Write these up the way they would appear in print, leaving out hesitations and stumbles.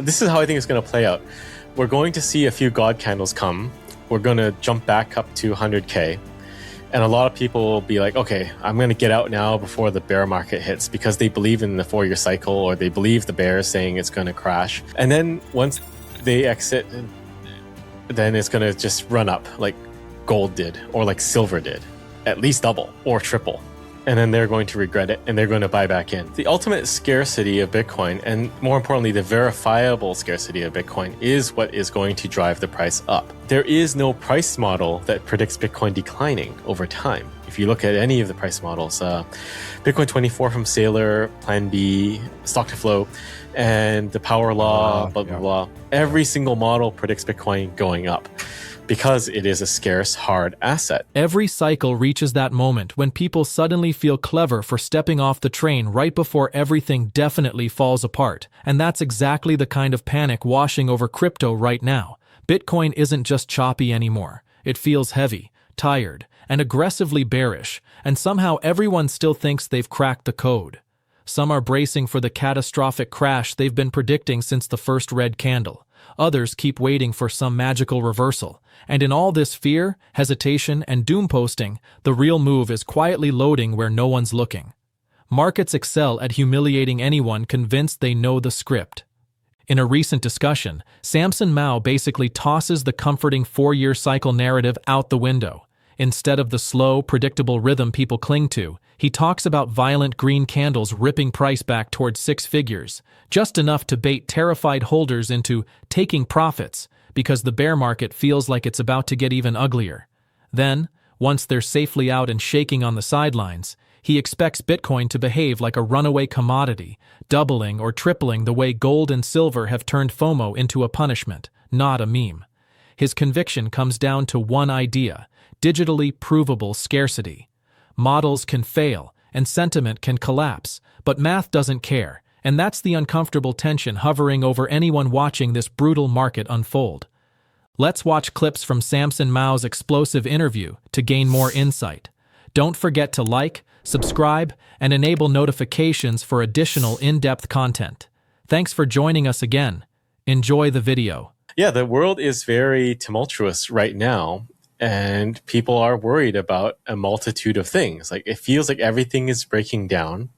This is how I think it's going to play out. We're going to see a few God candles come. We're going to jump back up to 100K. And a lot of people will be like, okay, I'm going to get out now before the bear market hits, because they believe in the 4-year cycle, or they believe the bear is saying it's going to crash. And then once they exit, then it's going to just run up like gold did, or like silver did, at least double or triple. And then they're going to regret it, and they're going to buy back in. The ultimate scarcity of Bitcoin, and more importantly, the verifiable scarcity of Bitcoin, is what is going to drive the price up. There is no price model that predicts Bitcoin declining over time. If you look at any of the price models, Bitcoin 24 from Saylor, Plan B, Stock to Flow, and the Power Law, blah. Every single model predicts Bitcoin going up, because it is a scarce, hard asset. Every cycle reaches that moment when people suddenly feel clever for stepping off the train right before everything definitely falls apart. And that's exactly the kind of panic washing over crypto right now. Bitcoin isn't just choppy anymore. It feels heavy, tired, and aggressively bearish, and somehow everyone still thinks they've cracked the code. Some are bracing for the catastrophic crash they've been predicting since the first red candle. Others keep waiting for some magical reversal. And in all this fear, hesitation, and doom posting, the real move is quietly loading where no one's looking. Markets excel at humiliating anyone convinced they know the script. In a recent discussion, Samson Mow basically tosses the comforting 4-year cycle narrative out the window. Instead of the slow, predictable rhythm people cling to, he talks about violent green candles ripping price back towards 6 figures, just enough to bait terrified holders into taking profits because the bear market feels like it's about to get even uglier. Then, once they're safely out and shaking on the sidelines, he expects Bitcoin to behave like a runaway commodity, doubling or tripling the way gold and silver have turned FOMO into a punishment, not a meme. His conviction comes down to one idea: digitally provable scarcity. Models can fail, and sentiment can collapse, but math doesn't care, and that's the uncomfortable tension hovering over anyone watching this brutal market unfold. Let's watch clips from Samson Mow's explosive interview to gain more insight. Don't forget to like, subscribe, and enable notifications for additional in-depth content. Thanks for joining us again. Enjoy the video. Yeah, the world is very tumultuous right now. And people are worried about a multitude of things. Like, it feels like everything is breaking down.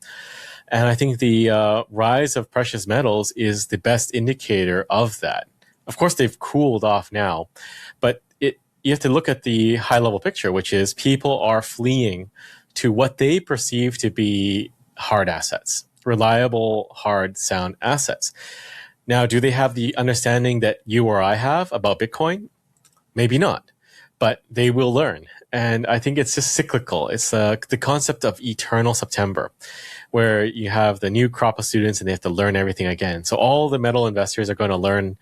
And I think the rise of precious metals is the best indicator of that. Of course, they've cooled off now, but you have to look at the high-level picture, which is people are fleeing to what they perceive to be hard assets, reliable, hard, sound assets. Now, do they have the understanding that you or I have about Bitcoin? Maybe not. But they will learn. And I think it's just cyclical. It's the concept of eternal September, where you have the new crop of students and they have to learn everything again. So all the metal investors are going to learn,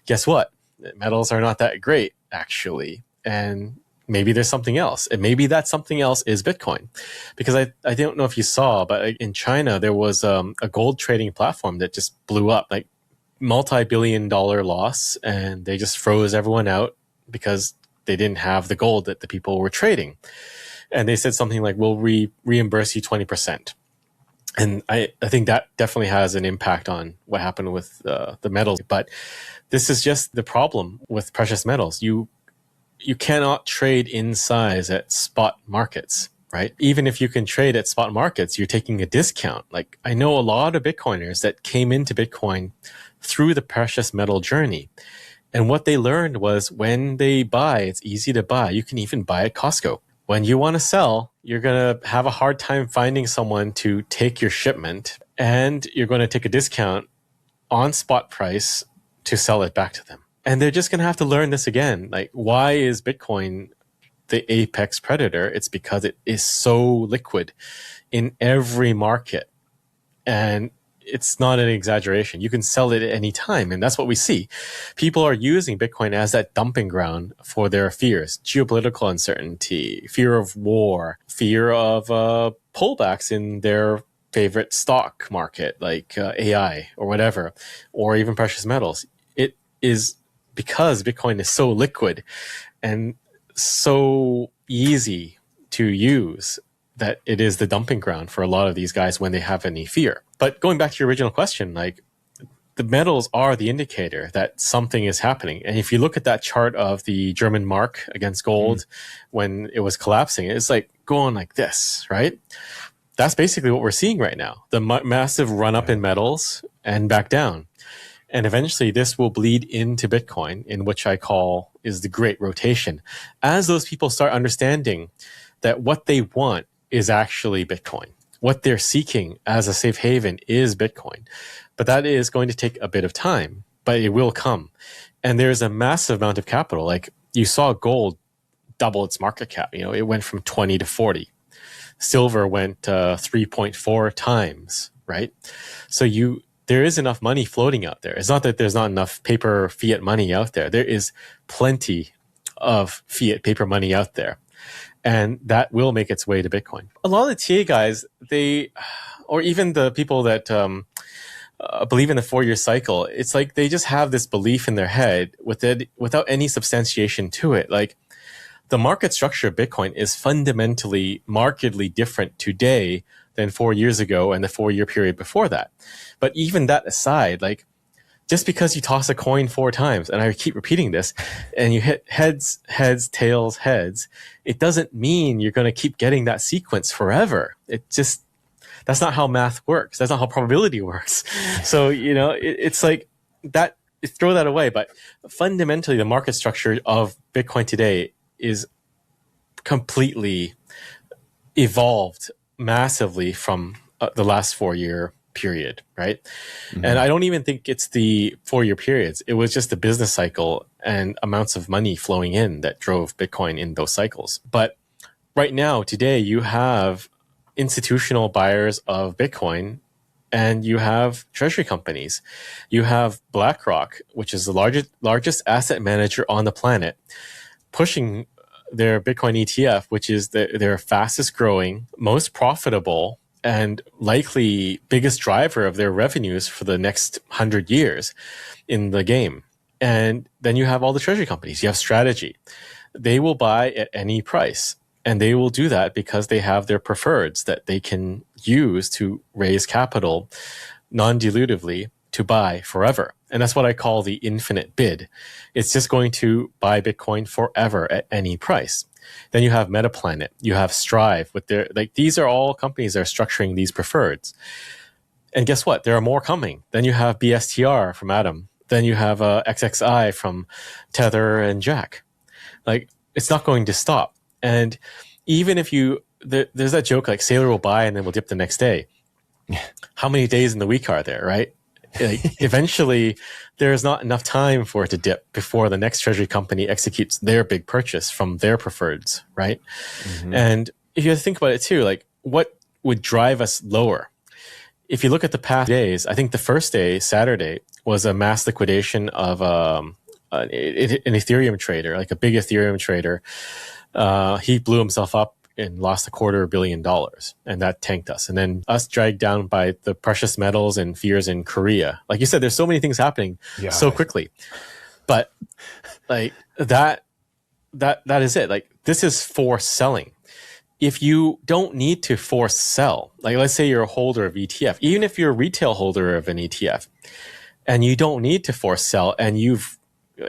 guess what? Metals are not that great, actually. And maybe there's something else. And maybe that something else is Bitcoin. Because I don't know if you saw, but in China, there was a gold trading platform that just blew up, like multi-billion-dollar loss. And they just froze everyone out because they didn't have the gold that the people were trading. And they said something like, we'll reimburse you 20%. And I think that definitely has an impact on what happened with the metals. But this is just the problem with precious metals. You cannot trade in size at spot markets, right? Even if you can trade at spot markets, you're taking a discount. Like, I know a lot of Bitcoiners that came into Bitcoin through the precious metal journey. And what they learned was, when they buy, it's easy to buy. You can even buy at Costco. When you want to sell, you're going to have a hard time finding someone to take your shipment, and you're going to take a discount on spot price to sell it back to them. And they're just going to have to learn this again. Like, why is Bitcoin the apex predator? It's because it is so liquid in every market. And it's not an exaggeration. You can sell it at any time. And that's what we see. People are using Bitcoin as that dumping ground for their fears: geopolitical uncertainty, fear of war, fear of pullbacks in their favorite stock market, like AI or whatever, or even precious metals. It is because Bitcoin is so liquid and so easy to use that it is the dumping ground for a lot of these guys when they have any fear. But going back to your original question, like, the metals are the indicator that something is happening. And if you look at that chart of the German mark against gold when it was collapsing, it's like going like this, right? That's basically what we're seeing right now. The massive run up in metals and back down. And eventually this will bleed into Bitcoin, in which I call is the great rotation. As those people start understanding that what they want is actually Bitcoin. What they're seeking as a safe haven is Bitcoin. But that is going to take a bit of time, but it will come. And there's a massive amount of capital. Like you saw gold double its market cap. You know, it went from 20 to 40. Silver went 3.4 times, right? So there is enough money floating out there. It's not that there's not enough paper fiat money out there. There is plenty of fiat paper money out there. And that will make its way to Bitcoin. A lot of the TA guys, or even the people that believe in the 4-year cycle, it's like they just have this belief in their head without any substantiation to it. Like the market structure of Bitcoin is fundamentally, markedly different today than 4 years ago and the 4-year period before that. But even that aside, like just because you toss a coin 4 times, and I keep repeating this, and you hit heads, heads, tails, heads, it doesn't mean you're going to keep getting that sequence forever. That's not how math works. That's not how probability works. So, you know, it's like that, throw that away. But fundamentally, the market structure of Bitcoin today is completely evolved massively from the last 4-year period, right? Mm-hmm. And I don't even think it's the 4-year periods. It was just the business cycle and amounts of money flowing in that drove Bitcoin in those cycles. But right now, today, you have institutional buyers of Bitcoin and you have treasury companies. You have BlackRock, which is the largest asset manager on the planet, pushing their Bitcoin ETF, which is their fastest growing, most profitable, and likely biggest driver of their revenues for the next 100 years in the game. And then you have all the treasury companies. You have Strategy. They will buy at any price. And they will do that because they have their preferreds that they can use to raise capital non-dilutively to buy forever. And that's what I call the infinite bid. It's just going to buy Bitcoin forever at any price. Then you have Metaplanet, you have Strive with their, like, these are all companies that are structuring these preferreds. And guess what? There are more coming. Then you have BSTR from Atom. Then you have XXI from Tether and Jack. Like, it's not going to stop. And even if there's that joke like Sailor will buy and then will dip the next day. How many days in the week are there, right? Like, eventually, there's not enough time for it to dip before the next treasury company executes their big purchase from their preferreds, right? Mm-hmm. And if you think about it too, like what would drive us lower? If you look at the past days, I think the first day, Saturday, was a mass liquidation of an Ethereum trader, like a big Ethereum trader. He blew himself up and lost $250 million, and that tanked us. And then us dragged down by the precious metals and fears in Korea. Like you said, there's so many things happening so quickly. But like that is it. Like this is forced selling. If you don't need to force sell, like let's say you're a holder of ETF, even if you're a retail holder of an ETF, and you don't need to force sell, and you've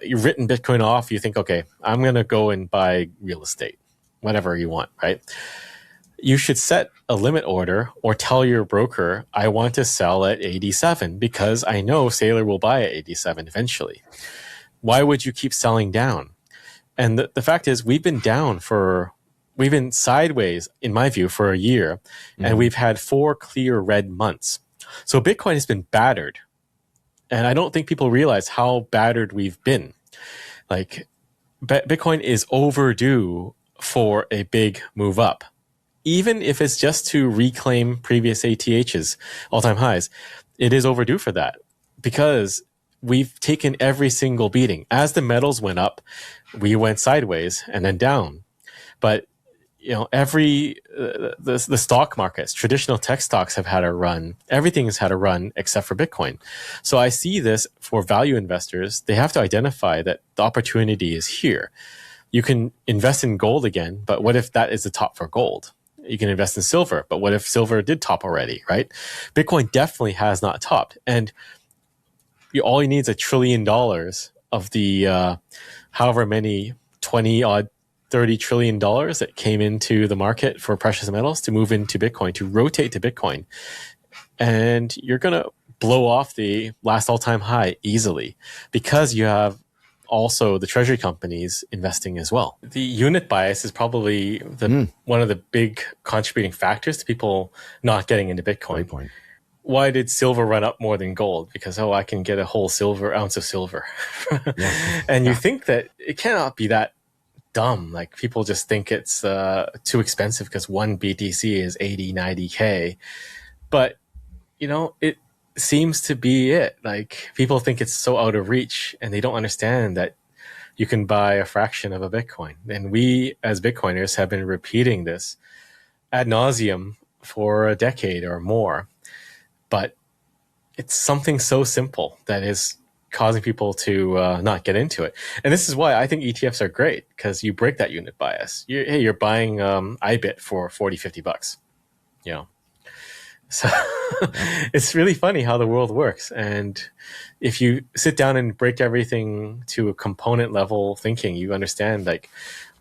written Bitcoin off, you think, okay, I'm going to go and buy real estate, whatever you want, right? You should set a limit order or tell your broker, I want to sell at 87 because I know Sailor will buy at 87 eventually. Why would you keep selling down? And the fact is, we've been sideways, in my view, for a year, and we've had 4 clear red months. So Bitcoin has been battered. And I don't think people realize how battered we've been. Like, Bitcoin is overdue for a big move up. Even if it's just to reclaim previous ATHs, all-time highs, it is overdue for that. Because we've taken every single beating. As the metals went up, we went sideways and then down. But you know, the stock markets, traditional tech stocks have had a run. Everything has had a run except for Bitcoin. So I see this for value investors. They have to identify that the opportunity is here. You can invest in gold again, but what if that is the top for gold? You can invest in silver, but what if silver did top already, right? Bitcoin definitely has not topped. And all you need is $1 trillion of the however many 20 odd $30 trillion that came into the market for precious metals to move into Bitcoin, to rotate to Bitcoin. And you're going to blow off the last all-time high easily because you have also the Treasury companies investing as well. The unit bias is probably one of the big contributing factors to people not getting into Bitcoin. Great point. Why did silver run up more than gold? Because, I can get a whole ounce of silver. And you think that it cannot be that dumb. Like, people just think it's too expensive because one BTC is 80, 90K. But, it seems to be it. Like, people think it's so out of reach and they don't understand that you can buy a fraction of a Bitcoin. And we, as Bitcoiners, have been repeating this ad nauseum for a decade or more. But it's something so simple that is causing people to not get into it. And this is why I think ETFs are great, because you break that unit bias. You're buying IBIT for $40-$50, So it's really funny how the world works. And if you sit down and break everything to a component level thinking, you understand like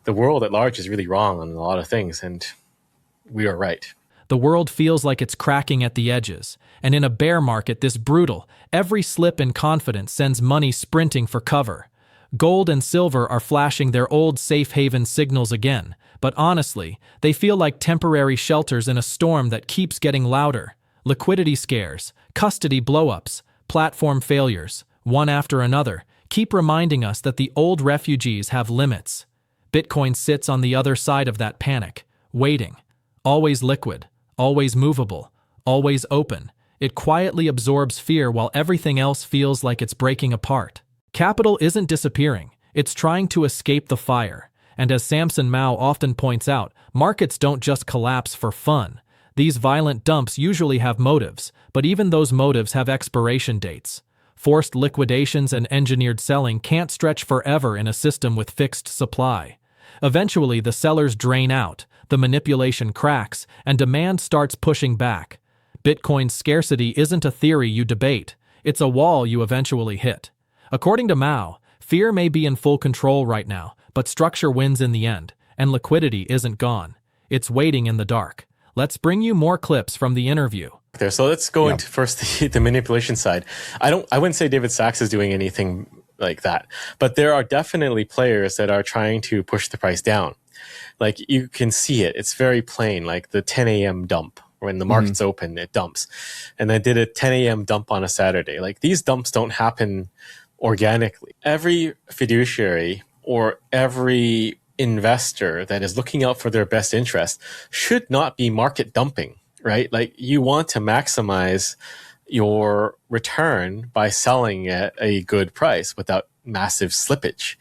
the world at large is really wrong on a lot of things. And we are right. The world feels like it's cracking at the edges, and in a bear market this brutal, every slip in confidence sends money sprinting for cover. Gold and silver are flashing their old safe haven signals again, but honestly, they feel like temporary shelters in a storm that keeps getting louder. Liquidity scares, custody blowups, platform failures, one after another, keep reminding us that the old refugees have limits. Bitcoin sits on the other side of that panic, waiting. Always liquid, always movable, always open. It quietly absorbs fear while everything else feels like it's breaking apart. Capital isn't disappearing, it's trying to escape the fire. And as Samson Mow often points out, markets don't just collapse for fun. These violent dumps usually have motives, but even those motives have expiration dates. Forced liquidations and engineered selling can't stretch forever in a system with fixed supply. Eventually, the sellers drain out, the manipulation cracks, and demand starts pushing back. Bitcoin's scarcity isn't a theory you debate, it's a wall you eventually hit. According to Mow, fear may be in full control right now, but structure wins in the end, and liquidity isn't gone. It's waiting in the dark. Let's bring you more clips from the interview. So let's go into first the manipulation side. I wouldn't say David Sachs is doing anything like that, but there are definitely players that are trying to push the price down. Like, you can see it. It's very plain, like the 10 a.m. dump. When the market's open, it dumps. And I did a 10 a.m. dump on a Saturday. Like, these dumps don't happen organically. Every fiduciary or every investor that is looking out for their best interest should not be market dumping, right? Like, you want to maximize your return by selling at a good price without massive slippage.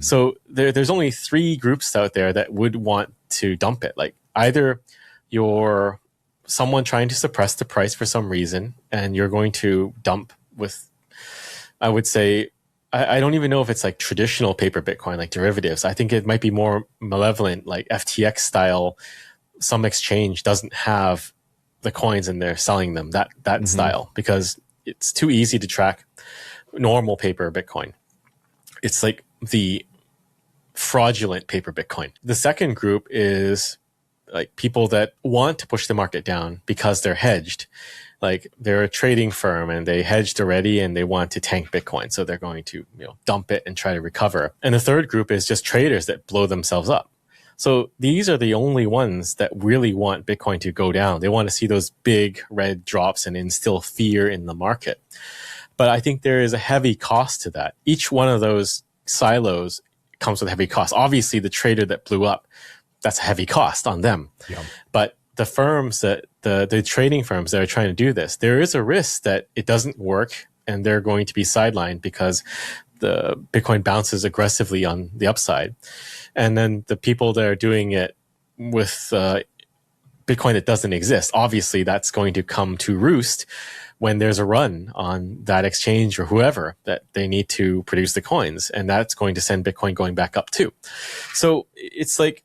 So there's only three groups out there that would want to dump it. Like, either you're someone trying to suppress the price for some reason, and you're going to dump with, I would say, I don't even know if it's like traditional paper Bitcoin, like derivatives. I think it might be more malevolent, like FTX style. Some exchange doesn't have the coins and they're selling them, that style, because it's too easy to track normal paper Bitcoin. It's like the fraudulent paper Bitcoin. The second group is like people that want to push the market down because they're hedged. Like, they're a trading firm and they hedged already and they want to tank Bitcoin. So they're going to, dump it and try to recover. And the third group is just traders that blow themselves up. So these are the only ones that really want Bitcoin to go down. They want to see those big red drops and instill fear in the market. But I think there is a heavy cost to that. Each one of those silos comes with a heavy cost. Obviously, the trader that blew up, that's a heavy cost on them. Yeah. But the firms that the trading firms that are trying to do this, there is a risk that it doesn't work and they're going to be sidelined because the Bitcoin bounces aggressively on the upside. And then the people that are doing it with Bitcoin that doesn't exist, obviously that's going to come to roost when there's a run on that exchange or whoever that they need to produce the coins. And that's going to send Bitcoin going back up too. So it's like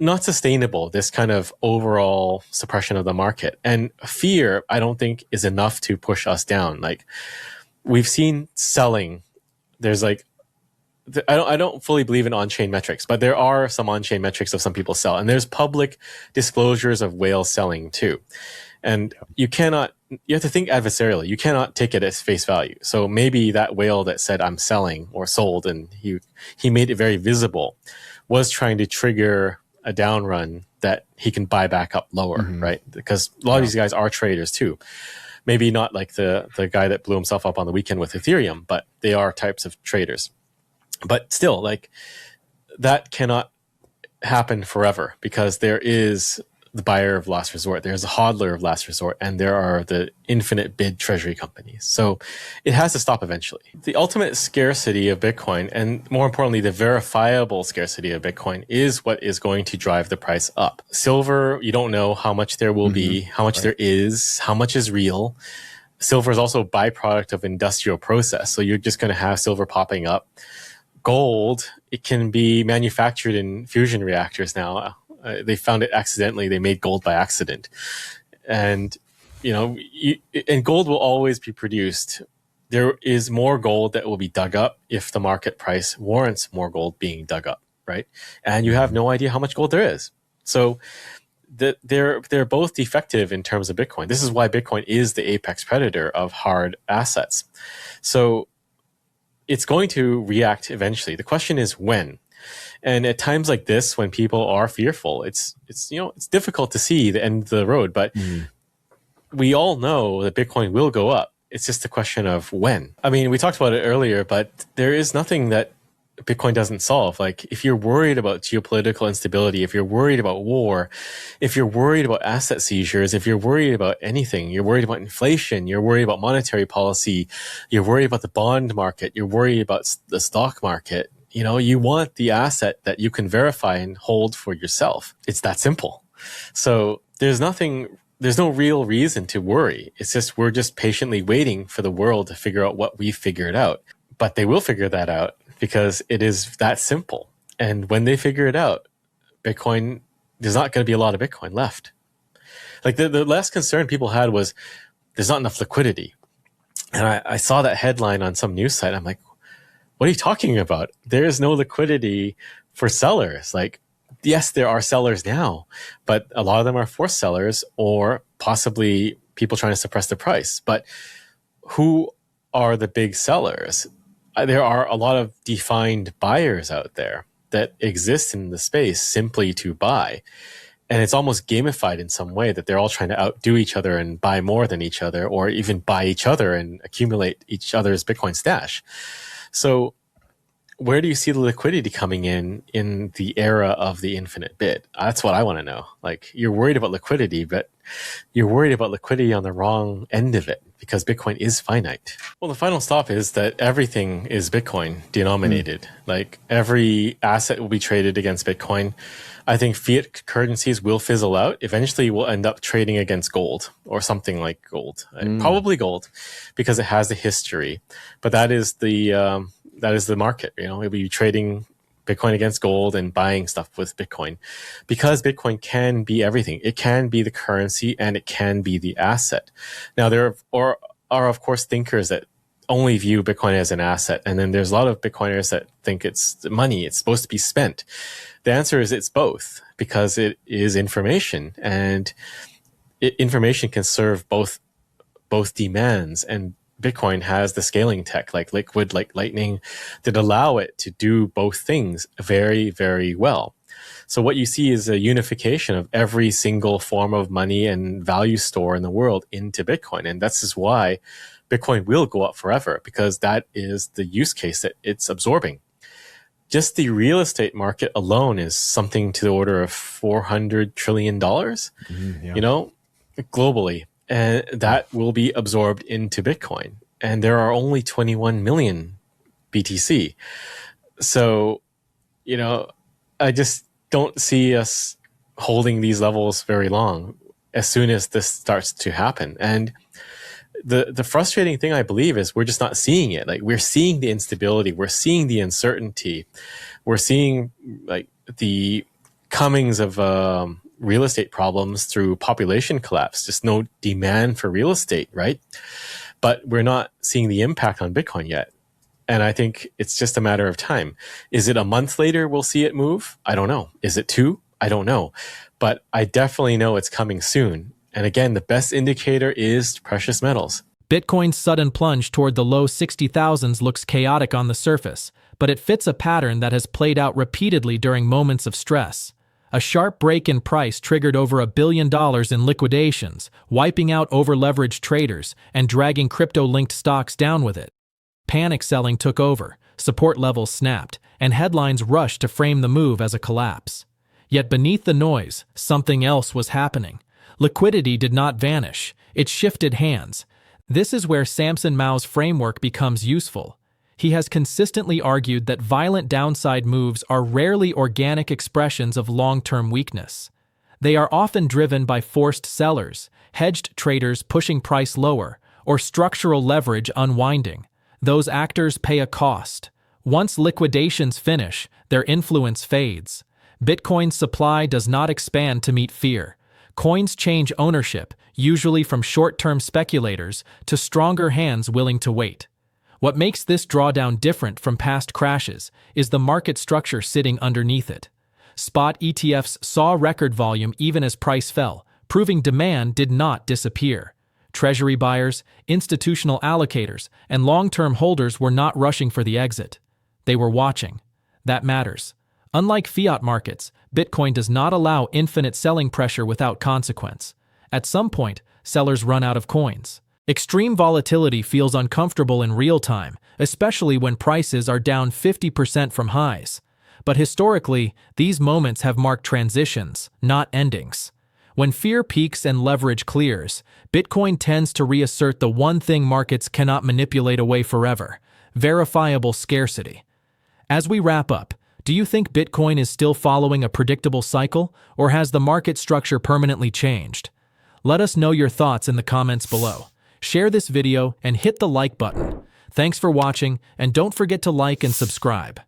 not sustainable, this kind of overall suppression of the market. And fear, I don't think, is enough to push us down. Like, we've seen selling. There's like, I don't fully believe in on-chain metrics, but there are some on-chain metrics of some people sell, and there's public disclosures of whales selling too. And you have to think adversarially. You cannot take it as face value. So maybe that whale that said I'm selling or sold, and he made it very visible, was trying to trigger a down run that he can buy back up lower, right? Because a lot of these guys are traders too. Maybe not like the guy that blew himself up on the weekend with Ethereum, but they are types of traders. But still, like, that cannot happen forever, because there is the buyer of last resort, there's a hodler of last resort, and there are the infinite bid treasury companies. So it has to stop eventually. The ultimate scarcity of Bitcoin, and more importantly, the verifiable scarcity of Bitcoin, is what is going to drive the price up. Silver, you don't know how much there will be, how much there is, how much is real. Silver is also a byproduct of industrial process. So you're just going to have silver popping up. Gold, it can be manufactured in fusion reactors now. They found it accidentally. They made gold by accident. And, and gold will always be produced. There is more gold that will be dug up if the market price warrants more gold being dug up, right? And you have no idea how much gold there is. So they're both defective in terms of Bitcoin. This is why Bitcoin is the apex predator of hard assets. So it's going to react eventually. The question is when. And at times like this, when people are fearful, it's difficult to see the end of the road. But we all know that Bitcoin will go up. It's just a question of when. I mean, we talked about it earlier, but there is nothing that Bitcoin doesn't solve. Like, if you're worried about geopolitical instability, if you're worried about war, if you're worried about asset seizures, if you're worried about anything, you're worried about inflation, you're worried about monetary policy, you're worried about the bond market, you're worried about the stock market, you want the asset that you can verify and hold for yourself. It's that simple. So there's no real reason to worry. It's just, we're just patiently waiting for the world to figure out what we figured out. But they will figure that out, because it is that simple. And when they figure it out, Bitcoin, there's not going to be a lot of Bitcoin left. Like, the last concern people had was there's not enough liquidity. And I saw that headline on some news site. I'm like, what are you talking about? There is no liquidity for sellers. Like, yes, there are sellers now, but a lot of them are forced sellers, or possibly people trying to suppress the price. But who are the big sellers? There are a lot of defined buyers out there that exist in the space simply to buy. And it's almost gamified in some way, that they're all trying to outdo each other and buy more than each other, or even buy each other and accumulate each other's Bitcoin stash. So where do you see the liquidity coming in the era of the infinite bid? That's what I want to know. Like, you're worried about liquidity, but you're worried about liquidity on the wrong end of it, because Bitcoin is finite. Well, the final stop is that everything is Bitcoin denominated. Like, every asset will be traded against Bitcoin. I think fiat currencies will fizzle out. Eventually, we'll end up trading against gold, or something like gold. Probably gold, because it has the history. But that is the market. We'll be trading Bitcoin against gold and buying stuff with Bitcoin, because Bitcoin can be everything. It can be the currency, and it can be the asset. Now, there are of course thinkers that only view Bitcoin as an asset, and then there's a lot of Bitcoiners that think it's money. It's supposed to be spent. The answer is it's both, because it is information, and information can serve both demands. And Bitcoin has the scaling tech, like Liquid, like Lightning, that allow it to do both things very, very well. So what you see is a unification of every single form of money and value store in the world into Bitcoin. And that's just why Bitcoin will go up forever, because that is the use case that it's absorbing. Just the real estate market alone is something to the order of $400 trillion, globally. And that will be absorbed into Bitcoin. And there are only 21 million BTC. So, I just don't see us holding these levels very long as soon as this starts to happen. And the frustrating thing, I believe, is we're just not seeing it. Like, we're seeing the instability. We're seeing the uncertainty. We're seeing, like, the comings of real estate problems through population collapse, just no demand for real estate, right? but we're not seeing the impact on Bitcoin yet. And I think it's just a matter of time. Is it a month later we'll see it move? I don't know. Is it 2? I don't know. But I definitely know it's coming soon. And again, the best indicator is precious metals. Bitcoin's sudden plunge toward the low 60,000s looks chaotic on the surface, but it fits a pattern that has played out repeatedly during moments of stress. A sharp break in price triggered over $1 billion in liquidations, wiping out over-leveraged traders and dragging crypto-linked stocks down with it. Panic selling took over, support levels snapped, and headlines rushed to frame the move as a collapse. Yet beneath the noise, something else was happening. Liquidity did not vanish, it shifted hands. This is where Samson Mow's framework becomes useful. He has consistently argued that violent downside moves are rarely organic expressions of long-term weakness. They are often driven by forced sellers, hedged traders pushing price lower, or structural leverage unwinding. Those actors pay a cost. Once liquidations finish, their influence fades. Bitcoin's supply does not expand to meet fear. Coins change ownership, usually from short-term speculators to stronger hands willing to wait. What makes this drawdown different from past crashes is the market structure sitting underneath it. Spot ETFs saw record volume even as price fell, proving demand did not disappear. Treasury buyers, institutional allocators, and long-term holders were not rushing for the exit. They were watching. That matters. Unlike fiat markets, Bitcoin does not allow infinite selling pressure without consequence. At some point, sellers run out of coins. Extreme volatility feels uncomfortable in real time, especially when prices are down 50% from highs. But historically, these moments have marked transitions, not endings. When fear peaks and leverage clears, Bitcoin tends to reassert the one thing markets cannot manipulate away forever: verifiable scarcity. As we wrap up, do you think Bitcoin is still following a predictable cycle, or has the market structure permanently changed? Let us know your thoughts in the comments below. Share this video and hit the like button. Thanks for watching, and don't forget to like and subscribe.